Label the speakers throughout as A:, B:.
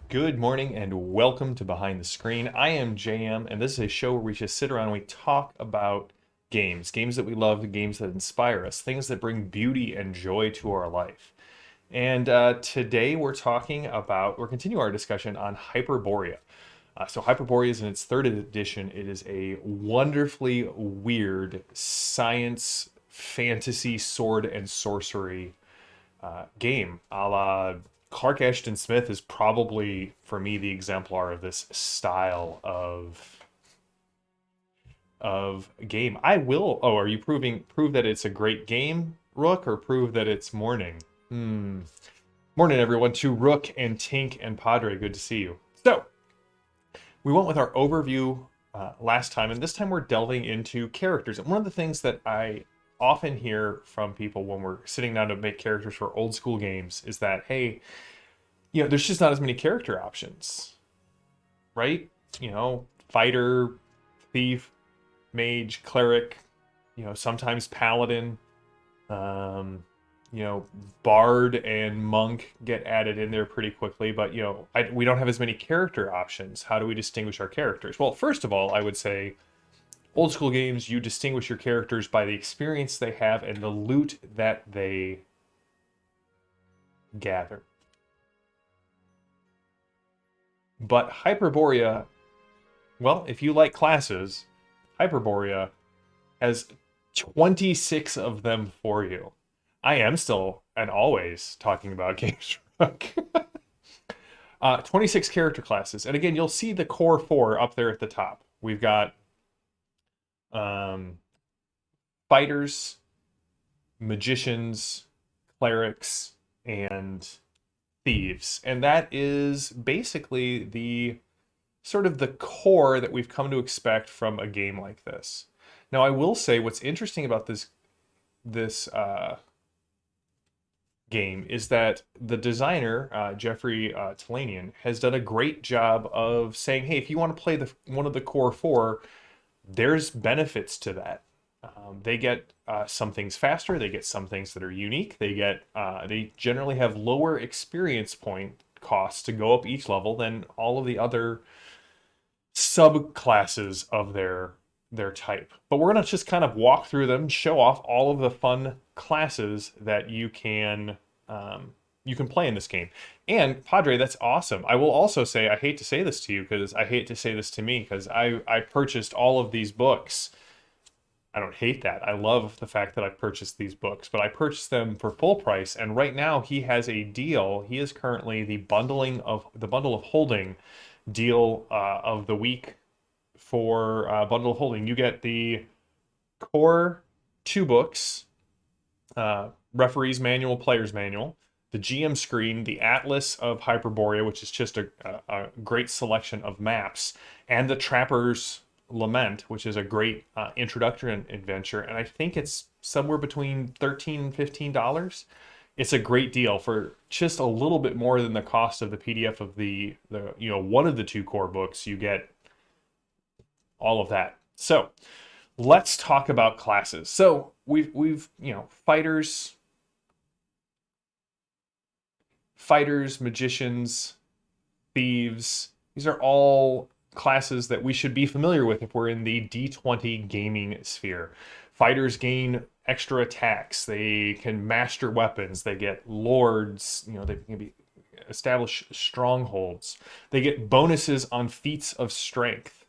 A: Good morning and welcome to Behind the Screen. I am JM, and this is a show where we just sit around and we talk about games that we love, games that inspire us, things that bring beauty and joy to our life. And today we're continuing our discussion on Hyperborea. So Hyperborea is in its third edition. It is a wonderfully weird science fantasy sword and sorcery game, a la Clark Ashton Smith is probably for me the exemplar of this style of game. I will. Oh, are you prove that it's a great game, Rook, or prove that it's morning? Morning, everyone. To Rook and Tink and Padre, good to see you. So we went with our overview last time, and this time we're delving into characters. And one of the things that I often hear from people when we're sitting down to make characters for old school games is that, hey, there's just not as many character options, right? Fighter, thief, mage, cleric, sometimes paladin, bard and monk get added in there pretty quickly, but we don't have as many character options. How do we distinguish our characters? Well, first of all, I would say old school games, you distinguish your characters by the experience they have and the loot that they gather. But Hyperborea, well, if you like classes, Hyperborea has 26 of them for you. I am still and always talking about games. 26 character classes. And again, you'll see the core four up there at the top. We've got fighters, magicians, clerics, and thieves. And that is basically the sort of the core that we've come to expect from a game like this. Now, I will say what's interesting about this game is that the designer, Jeffrey Talanian, has done a great job of saying, hey, if you want to play one of the core four, there's benefits to that. They get some things faster. They get some things that are unique. They generally have lower experience point costs to go up each level than all of the other subclasses of their type. But we're gonna just kind of walk through them, show off all of the fun classes that you can play in this game. And Padre, that's awesome. I will also say, I hate to say this to you because I hate to say this to me because I purchased all of these books. I don't hate that. I love the fact that I purchased these books, but I purchased them for full price. And right now he has a deal. He is currently the bundle of holding deal of the week for bundle of holding. You get the core 2 books, referee's manual, player's manual, the GM screen, the Atlas of Hyperborea, which is just a great selection of maps, and the Trapper's Lament, which is a great introductory adventure, and I think it's somewhere between $13 and $15. It's a great deal for just a little bit more than the cost of the PDF of the one of the 2 core books. You get all of that. So let's talk about classes. So we've fighters, magicians, thieves. These are all classes that we should be familiar with if we're in the D20 gaming sphere. Fighters gain extra attacks. They can master weapons. They get lords. They can establish strongholds. They get bonuses on feats of strength.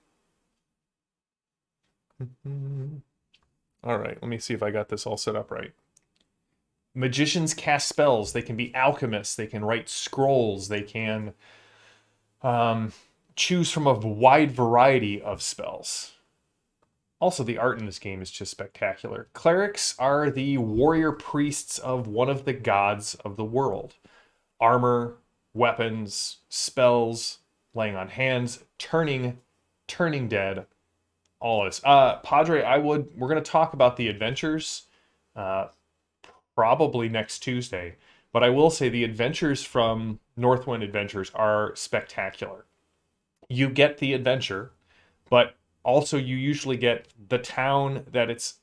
A: All right, let me see if I got this all set up right. Magicians cast spells. They can be alchemists. They can write scrolls. They can choose from a wide variety of spells. Also, the art in this game is just spectacular. Clerics are the warrior priests of one of the gods of the world. Armor, weapons, spells, laying on hands, turning dead, all of this. Padre, we're going to talk about the adventures probably next Tuesday, but I will say the adventures from Northwind Adventures are spectacular. You get the adventure, but also you usually get the town that it's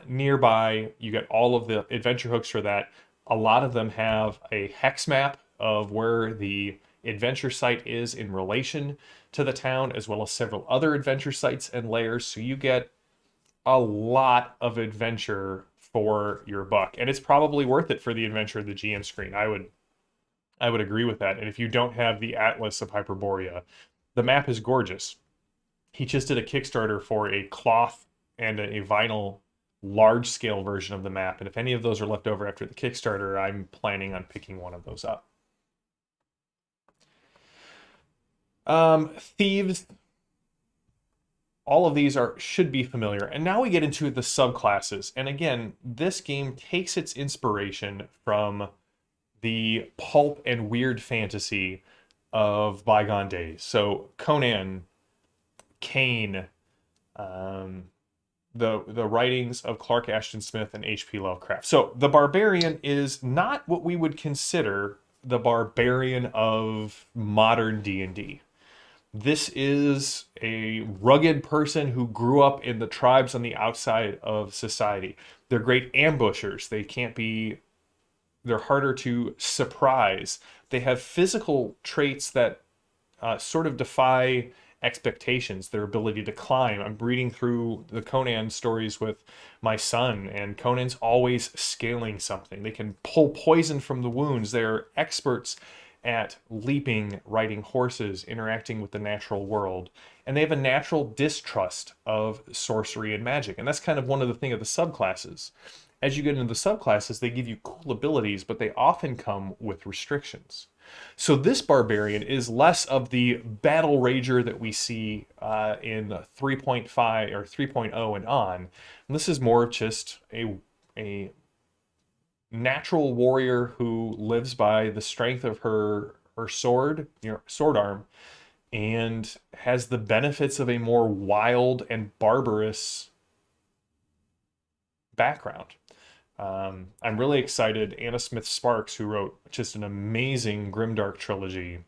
A: nearby. You get all of the adventure hooks for that. A lot of them have a hex map of where the adventure site is in relation to the town, as well as several other adventure sites and layers. So you get a lot of adventure for your buck, and it's probably worth it for the adventure of the GM screen. I would agree with that. And if you don't have the Atlas of Hyperborea, the map is gorgeous. He just did a Kickstarter for a cloth and a vinyl large scale version of the map. And if any of those are left over after the Kickstarter, I'm planning on picking one of those up. Thieves. All of these should be familiar. And now we get into the subclasses. And again, this game takes its inspiration from the pulp and weird fantasy of bygone days. So Conan, Kane, the writings of Clark Ashton Smith and H.P. Lovecraft. So the barbarian is not what we would consider the barbarian of modern D&D. This is a rugged person who grew up in the tribes on the outside of society. They're great ambushers. They're harder to surprise. They have physical traits that sort of defy expectations, their ability to climb. I'm reading through the Conan stories with my son, and Conan's always scaling something. They can pull poison from the wounds. They're experts at leaping, riding horses, interacting with the natural world. And they have a natural distrust of sorcery and magic. And that's kind of one of the things of the subclasses. As you get into the subclasses, they give you cool abilities, but they often come with restrictions. So this barbarian is less of the battle rager that we see in 3.5 or 3.0 and on. And this is more of just a natural warrior who lives by the strength of her sword, sword arm, and has the benefits of a more wild and barbarous background. I'm really excited. Anna Smith Sparks, who wrote just an amazing grimdark trilogy,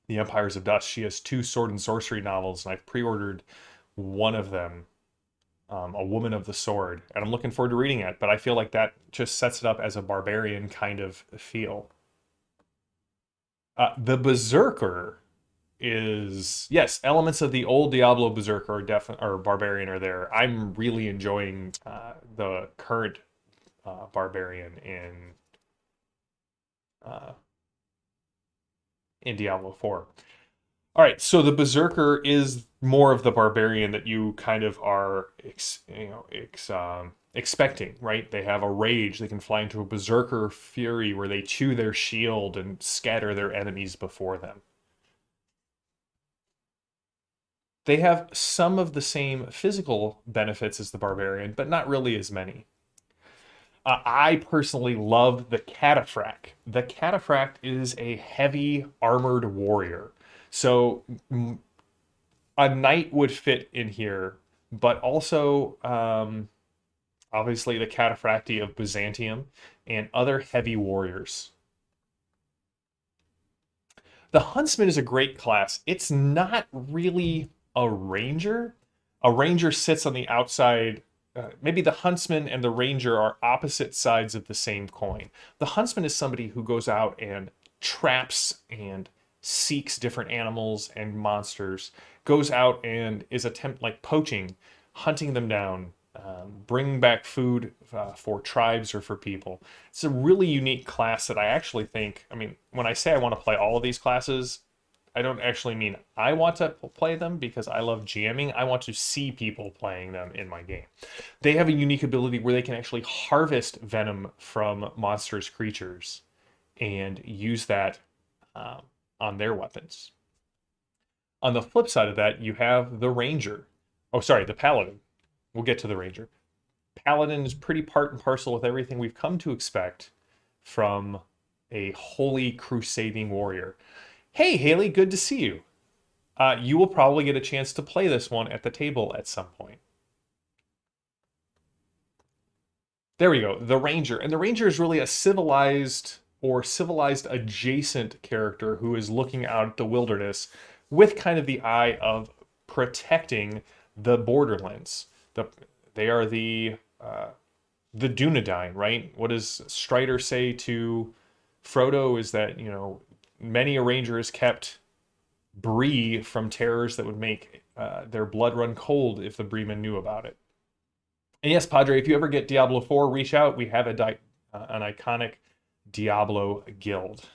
A: The Empires of Dust, she has 2 sword and sorcery novels, and I've pre-ordered one of them, A Woman of the Sword, and I'm looking forward to reading it. But I feel like that just sets it up as a barbarian kind of feel. The Berserker is, yes, elements of the old Diablo Berserker or Barbarian are there. I'm really enjoying the current Barbarian in Diablo 4. All right, so the Berserker is more of the barbarian that you kind of are expecting, right? They have a rage. They can fly into a Berserker fury where they chew their shield and scatter their enemies before them. They have some of the same physical benefits as the barbarian, but not really as many. I personally love the Cataphract. The Cataphract is a heavy armored warrior. So a knight would fit in here, but also obviously the Cataphracti of Byzantium and other heavy warriors. The Huntsman is a great class. It's not really a ranger. A ranger sits on the outside. Maybe the huntsman and the ranger are opposite sides of the same coin. The huntsman is somebody who goes out and traps and seeks different animals and monsters, goes out and is like poaching, hunting them down, bringing back food for tribes or for people. It's a really unique class that I actually think, I mean, when I say I want to play all of these classes, I don't actually mean I want to play them because I love GMing. I want to see people playing them in my game. They have a unique ability where they can actually harvest venom from monsters' creatures and use that on their weapons. On the flip side of that, you have the Ranger. Oh, sorry, the Paladin. We'll get to the Ranger. Paladin is pretty part and parcel with everything we've come to expect from a holy crusading warrior. Hey, Haley, good to see you. You will probably get a chance to play this one at the table at some point. There we go, the Ranger. And the Ranger is really a civilized or civilized adjacent character who is looking out at the wilderness with kind of the eye of protecting the borderlands. They are the Dunedain, right? What does Strider say to Frodo is that, many a ranger has kept Bree from terrors that would make their blood run cold if the Breeman knew about it. And yes, Padre, if you ever get Diablo 4, reach out. We have an iconic Diablo guild.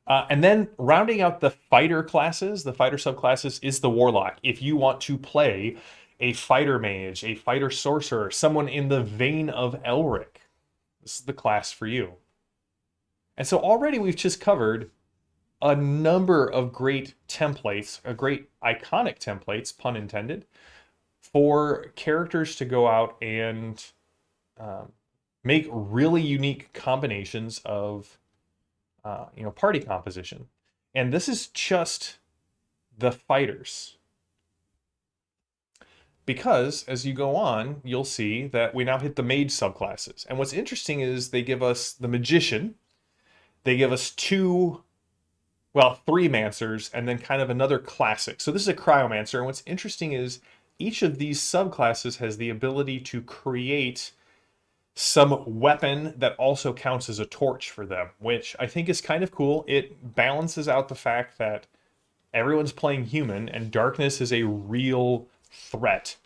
A: And then rounding out the fighter classes, the fighter subclasses, is the Warlock. If you want to play a fighter mage, a fighter sorcerer, someone in the vein of Elric, this is the class for you. And so already we've just covered a number of great templates, great iconic templates, pun intended, for characters to go out and make really unique combinations of party composition. And this is just the fighters. Because as you go on, you'll see that we now hit the mage subclasses. And what's interesting is they give us the magician, they give us three mancers, and then kind of another classic. So this is a cryomancer. And what's interesting is each of these subclasses has the ability to create some weapon that also counts as a torch for them, which I think is kind of cool. It balances out the fact that everyone's playing human and darkness is a real threat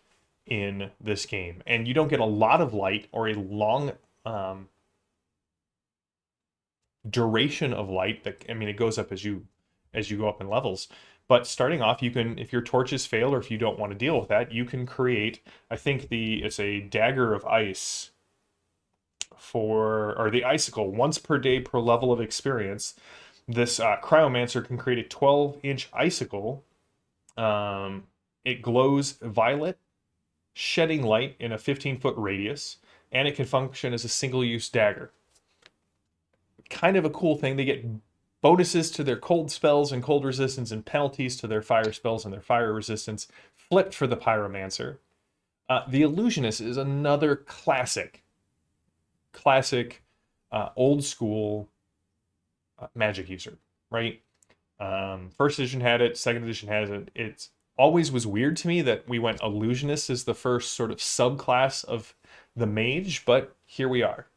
A: in this game. And you don't get a lot of light or a long duration of light. It goes up as you go up in levels. But starting off, you can, if your torches fail or if you don't want to deal with that, you can create, I think it's a dagger of ice or the icicle, once per day per level of experience. This cryomancer can create a 12-inch icicle. It glows violet, shedding light in a 15-foot radius, and it can function as a single-use dagger. Kind of a cool thing. They get bonuses to their cold spells and cold resistance, and penalties to their fire spells and their fire resistance, flipped for the pyromancer. The illusionist is another classic old school magic user, right? First edition had it, second edition has it. It's always was weird to me that we went illusionist as the first sort of subclass of the mage, but here we are.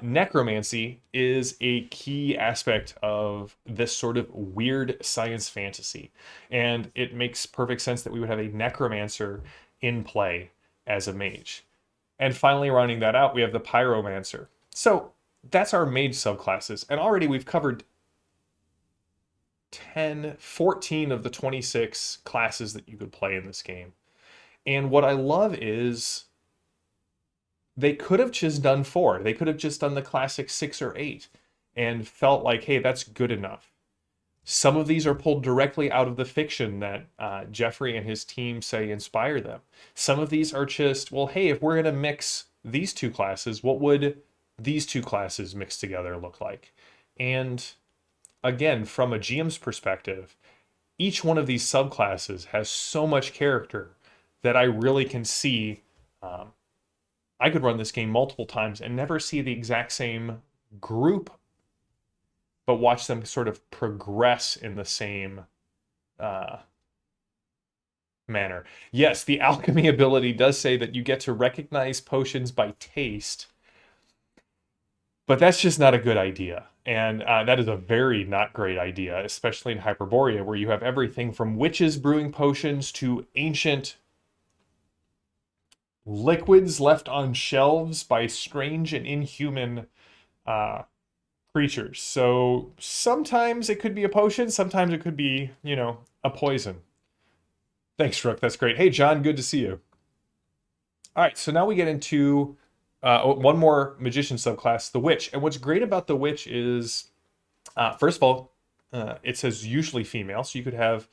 A: Necromancy is a key aspect of this sort of weird science fantasy, and it makes perfect sense that we would have a necromancer in play as a mage. And finally, rounding that out, we have the pyromancer. So that's our mage subclasses, and already we've covered 14 of the 26 classes that you could play in this game. And what I love is they could have just done 4. They could have just done the classic 6 or 8 and felt like, hey, that's good enough. Some of these are pulled directly out of the fiction that Jeffrey and his team say inspire them. Some of these are just, well, hey, if we're going to mix these two classes, what would these two classes mixed together look like? And again, from a GM's perspective, each one of these subclasses has so much character that I really can see I could run this game multiple times and never see the exact same group, but watch them sort of progress in the same manner. Yes, the alchemy ability does say that you get to recognize potions by taste, but that's just not a good idea. And that is a very not great idea, especially in Hyperborea, where you have everything from witches brewing potions to ancient liquids left on shelves by strange and inhuman creatures. So sometimes it could be a potion, sometimes it could be, a poison. Thanks, Rook. That's great. Hey, John, good to see you. All right, so now we get into one more magician subclass, the witch. And what's great about the witch is, first of all, it says usually female, so you could have,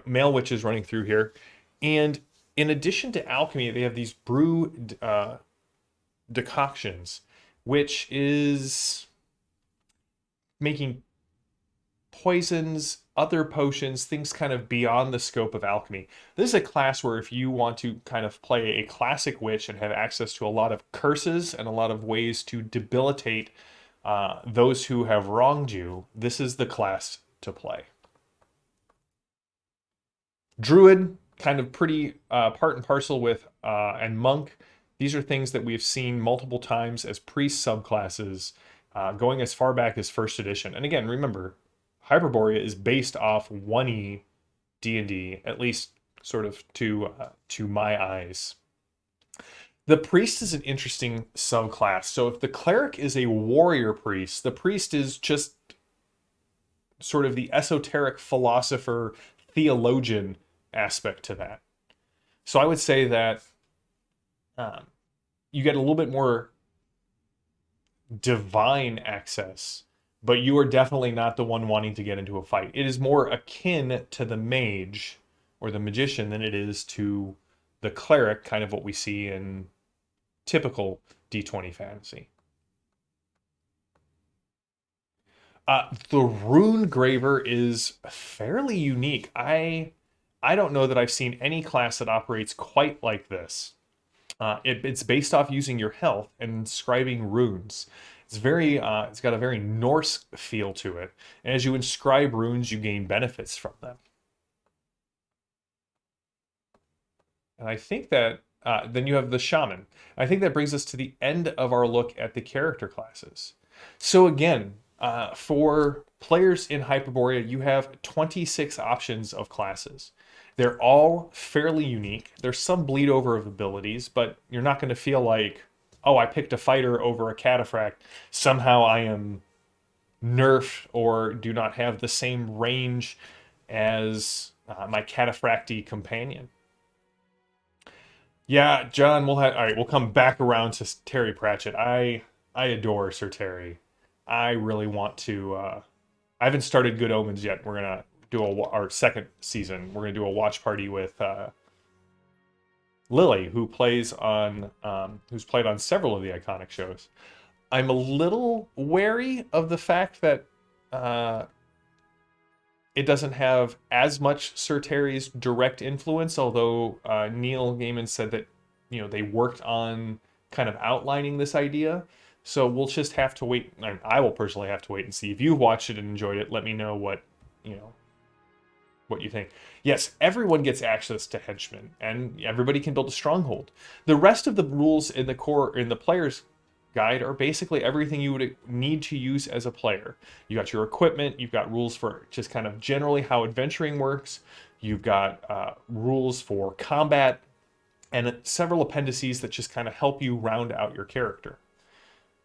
A: male witches running through here. And in addition to alchemy, they have these brew decoctions, which is making poisons, other potions, things kind of beyond the scope of alchemy. This is a class where if you want to kind of play a classic witch and have access to a lot of curses and a lot of ways to debilitate those who have wronged you, this is the class to play. Druid, kind of pretty part and parcel with, and monk These are things that we've seen multiple times as priest subclasses, going as far back as first edition. And again, remember, Hyperborea is based off 1E D&D, at least sort of to my eyes. The priest is an interesting subclass. So if the cleric is a warrior priest, the priest is just sort of the esoteric philosopher, theologian aspect to that. So I would say that you get a little bit more divine access, but you are definitely not the one wanting to get into a fight. It is more akin to the mage or the magician than it is to the cleric, kind of what we see in typical D20 fantasy. The rune graver is fairly unique. I don't know that I've seen any class that operates quite like this. It's based off using your health and inscribing runes. It's got a very Norse feel to it. And as you inscribe runes, you gain benefits from them. And I think that then you have the shaman. I think that brings us to the end of our look at the character classes. So again, for players in Hyperborea, you have 26 options of classes. They're all fairly unique. There's some bleed over of abilities, but you're not going to feel like, oh, I picked a fighter over a cataphract. Somehow I am nerfed or do not have the same range as my cataphracty companion. Yeah, John, all right, we'll come back around to Terry Pratchett. I adore Sir Terry. I really want to. I haven't started Good Omens yet. We're gonna do our second season. We're gonna do a watch party with Lily, who's played on several of the iconic shows. I'm a little wary of the fact that it doesn't have as much Sir Terry's direct influence, although Neil Gaiman said that they worked on kind of outlining this idea. So we'll just have to wait. I will personally have to wait and see. If you've watched it and enjoyed it, let me know what you think. Yes, everyone gets access to henchmen, and everybody can build a stronghold. The rest of the rules in the player's guide are basically everything you would need to use as a player. You got your equipment, you've got rules for just kind of generally how adventuring works, you've got rules for combat, and several appendices that just kind of help you round out your character.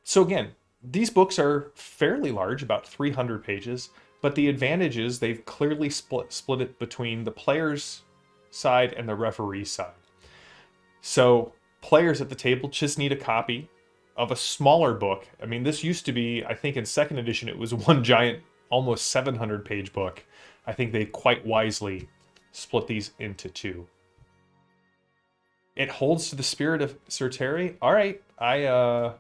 A: So again, these books are fairly large, about 300 pages, but the advantage is they've clearly split it between the player's side and the referee's side. So players at the table just need a copy of a smaller book. I mean, this used to be, I think in second edition, it was one giant, almost 700-page book. I think they quite wisely split these into two. It holds to the spirit of Sir Terry. All right, I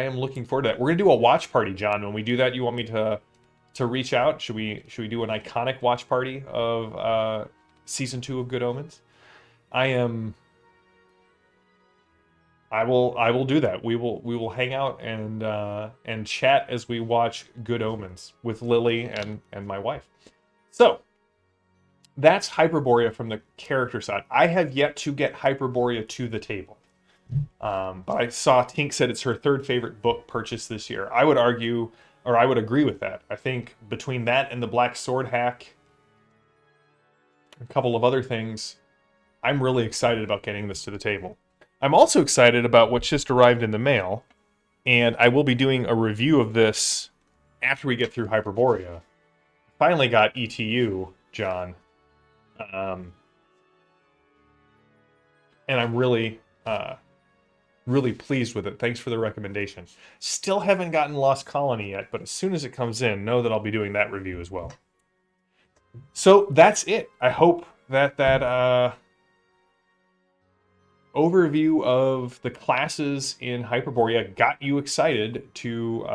A: am looking forward to that. We're gonna do a watch party, John. When we do that, you want me to reach out? Should we do an iconic watch party of season 2 of Good Omens? I will do that. We will hang out and chat as we watch Good Omens with Lily and my wife. So that's Hyperborea from the character side. I have yet to get Hyperborea to the table. But I saw Tink said it's her third favorite book purchased this year. I would argue, or I would agree with that. I think between that and the Black Sword Hack, a couple of other things, I'm really excited about getting this to the table. I'm also excited about what's just arrived in the mail, and I will be doing a review of this after we get through Hyperborea. Finally got ETU, John. And I'm really pleased with it. Thanks for the recommendation. Still haven't gotten Lost Colony yet, but as soon as it comes in, know that I'll be doing that review as well. So that's it. I hope that overview of the classes in Hyperborea got you excited to...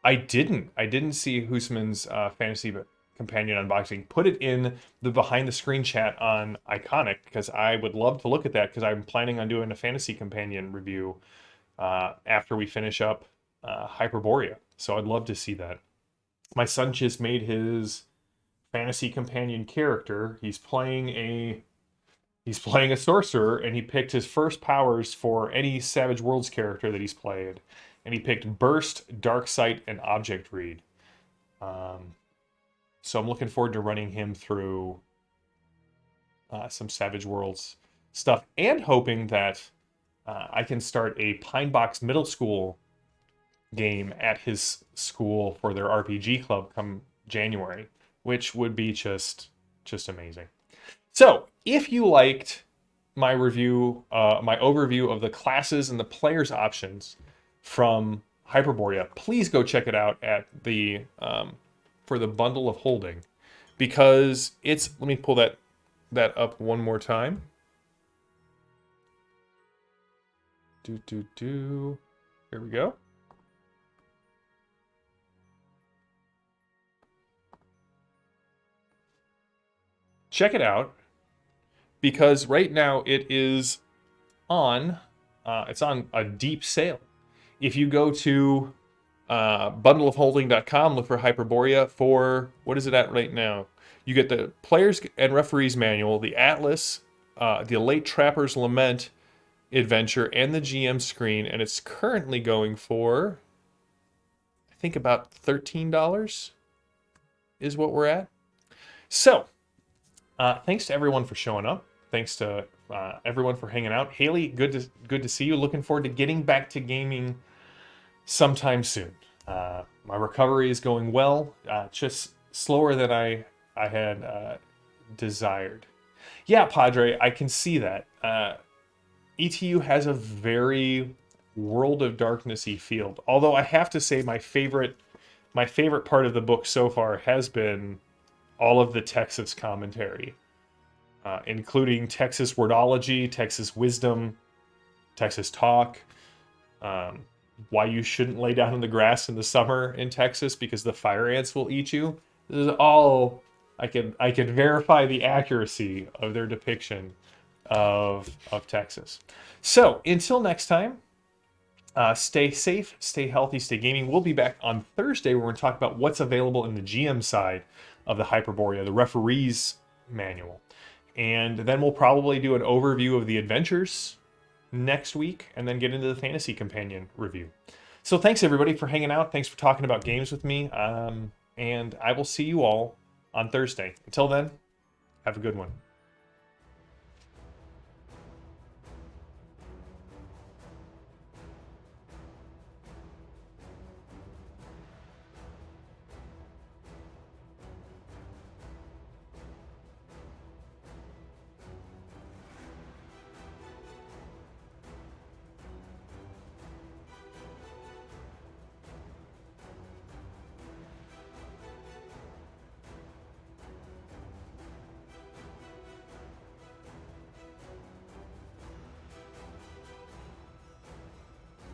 A: I didn't see Husman's Fantasy Companion unboxing. Put it in the behind the screen chat on Iconic, because I would love to look at that, because I'm planning on doing a Fantasy Companion review after we finish up Hyperborea. So I'd love to see that. My son just made his Fantasy Companion character. He's playing a He's playing a sorcerer, and he picked his first powers for any Savage Worlds character that he's played. And he picked Burst, Dark Sight, and Object Read. So I'm looking forward to running him through some Savage Worlds stuff, and hoping that I can start a Pine Box Middle School game at his school for their RPG club come January, which would be just amazing. So if you liked my review, my overview of the classes and the players options from Hyperborea, please go check it out at the for the bundle of holding, because it's, let me pull that up one more time. Here we go. Check it out, because right now it is on, it's on a deep sale. If you go to bundleofholding.com, look for Hyperborea for, what is it at right now? You get the Players and Referees Manual, the Atlas, the Late Trapper's Lament adventure, and the GM screen, and it's currently going for, I think, about $13 is what we're at. So, thanks to everyone for showing up. Thanks to everyone for hanging out. Haley, good to see you. Looking forward to getting back to gaming sometime soon. My recovery is going well, just slower than I had desired. Yeah, Padre, I can see that. ETU has a very World of Darkness-y feel. Although I have to say my favorite part of the book so far has been all of the Texas commentary, including Texas Wordology, Texas Wisdom, Texas Talk, why you shouldn't lay down in the grass in the summer in Texas because the fire ants will eat you. This is all, I can verify the accuracy of their depiction of Texas. So until next time, stay safe, stay healthy, stay gaming. We'll be back on Thursday where we're going to talk about what's available in the GM side of the Hyperborea, the referee's manual. And then we'll probably do an overview of the adventures next week and then get into the Fantasy Companion review. So thanks everybody for hanging out. Thanks for talking about games with me. And I will see you all on Thursday. Until then, have a good one.